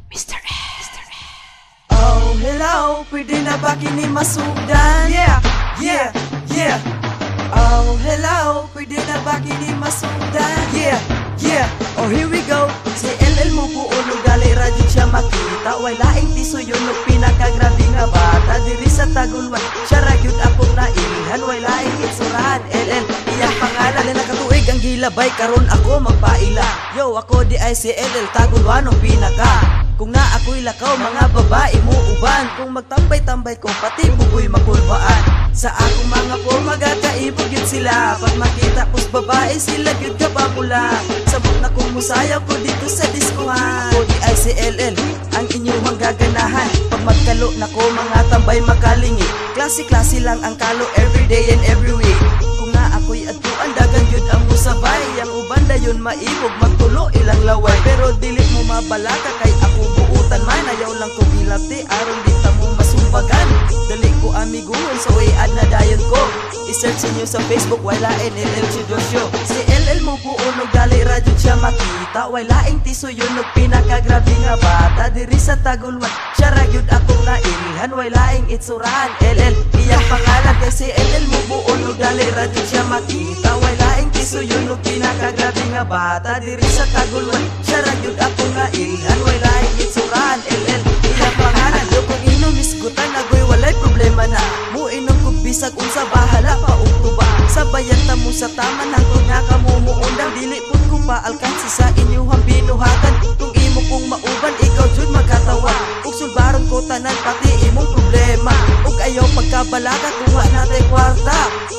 Mr. S. Oh, hello, pwede na ba kini masugdan? Yeah, yeah, yeah. Oh, hello, pwede na ba kini masugdan? Yeah, yeah. Oh, here we go. Si LL mo buo gali radyo siya makita. Way laing tiso yun no pinakagrabe nga bata. Diri sa tagulwan, siya ragyod akong nailhan. Way laing itsurahan, LL, iyang pangalan. Na nakatuig ang gilabay, karon ako magpaila. Yo, ako di ay si LL, tagulwan ng pinaka. Kung na ako'y lakaw, mga babae mo uban. Kung magtambay-tambay ko, pati buboy makulbaan. Sa akong mga po, magkakaibog yun sila. Pag makita ko's babae, sila yun ka pa mula. Sabot na kung musayaw ko dito sa diskuhan. O di ay si LL, ang inyong gaganahan. Pag magkalo na ko, mga tambay makalingi. Klase-klase lang ang kalo, everyday and every week. Kung na ako'y atuan, dagan yun ang musabay. Ang uban da yun maibog, magtulo ilang laway. Pero dili mo mabalaka, kay ako buutan man. Ayaw lang ko gilapti, aron di ta mo masumbagan. Dali ko amiguhon, so i-add na dayon ko. I-search nyo sa Facebook, wala LL Chidosyo. Si LL mo buo no gali radyo siya makita. Wala ing tiso yun no pinakagrabe nga bata. Diri sa tagulwan, siya ragyod akong nailhan. Wala ing itsurahan, LL, iyang pangalan. Kasi LL mo buo no gali radyo siya makita. Wala ing tiso yun no pinakagrabe nga bata. Diri sa tagulwan, siya ragyod akong nailhan. Wala ing itsurahan, LL, iyang pangalan. Yo kung inom isgutan, agoy walay problema na. Muinom kong bisag unsa bahala pa uktuba. Sabayan ta mo sa tama nang nga kamumuundang. Dili pud ko paalkansi sa inyong binuhatan. Kung imo kong mauban, ikaw jud magkatawa. Ug sulbaron ko tanan pati imong problema. Ug ayaw pagkabalaga kung wa natay kwarta.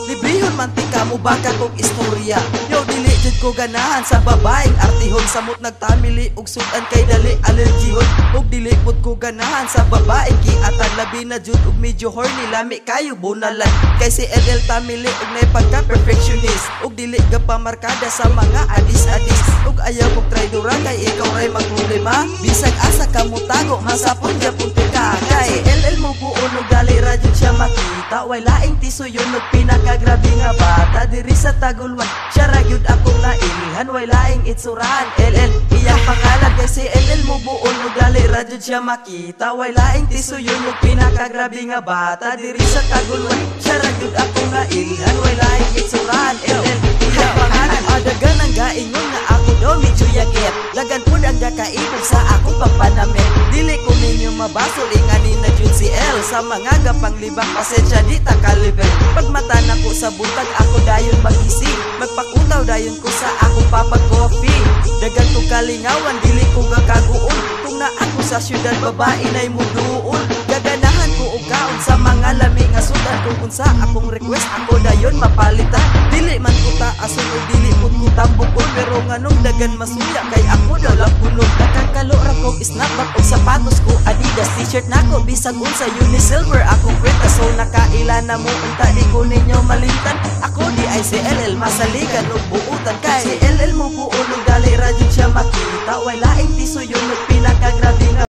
Librihon mantika mo baka kong istorya. Yo dili jud ko ganahan sa babaeng artihon. Samot nagtamili ug sudan kay dali alergihon. Ug dili pud ko ganahan sa babaeng giatan. Labi na jud ug medyo horny, lami kayo bunalan. Kay si LL tamili ug nay pagka-perfectionist. Ug dili ka pamarkada sa mga adis-adis. Ug ayaw kong traidora kay ikaw ray magproblema. Bisag asa ka mo tago, masapon gyapon ka. Kay LL mo buo no gali radyo siya makita. Way laing tiso yun no pinakagrabe nga bata. Diri sa tagulwan, siya ragyod akong nailhan. Way laing itsurahan, LL, iyang pangalan. Kay si LL mo buo no gali radyo siya makita. Way laing tiso yun no pinakagrabe nga bata. Diri sa tagulwan, siya ragyod akong nailhan. Way laing itsurahan, LL, iyang pangalan. Adagan ang gaingon nga ako daw medyo yagit. Dagan po ang gakaibog sa akong pagpanamit. Dili ko ninyo mabasol, ingani na jud si L. Sa mga gapanglibang pasensya di ta kaliber. Pag mata na ko sa buntag, ako dayon magising. Magpakutaw dayon ko sa akong papag-coffee. Dagan ko kalingawan, dili ko gakaguon. Kung na ako sa syudad, babae na'y muduon. Gaganahan ko og kaon sa mga lami nga sudan. Kung unsa akong request, ako dayon mapalitan. Dili man ko taason o dili pud ko tambukon. Pero nganong dagan masuya kay ako daw lang punog. Nakakalo ra kog snapback og sapatos ko Adidas. T-shirt nako bisag unsa Unisilver akong print. So nakaila na mo unta di ko ninyo malimtan. Ako di ay si LL, masaligan og buutan. Kay si LL mo buo no gali radyo siya makita. Way laing tiso yun no pinakagrabe nga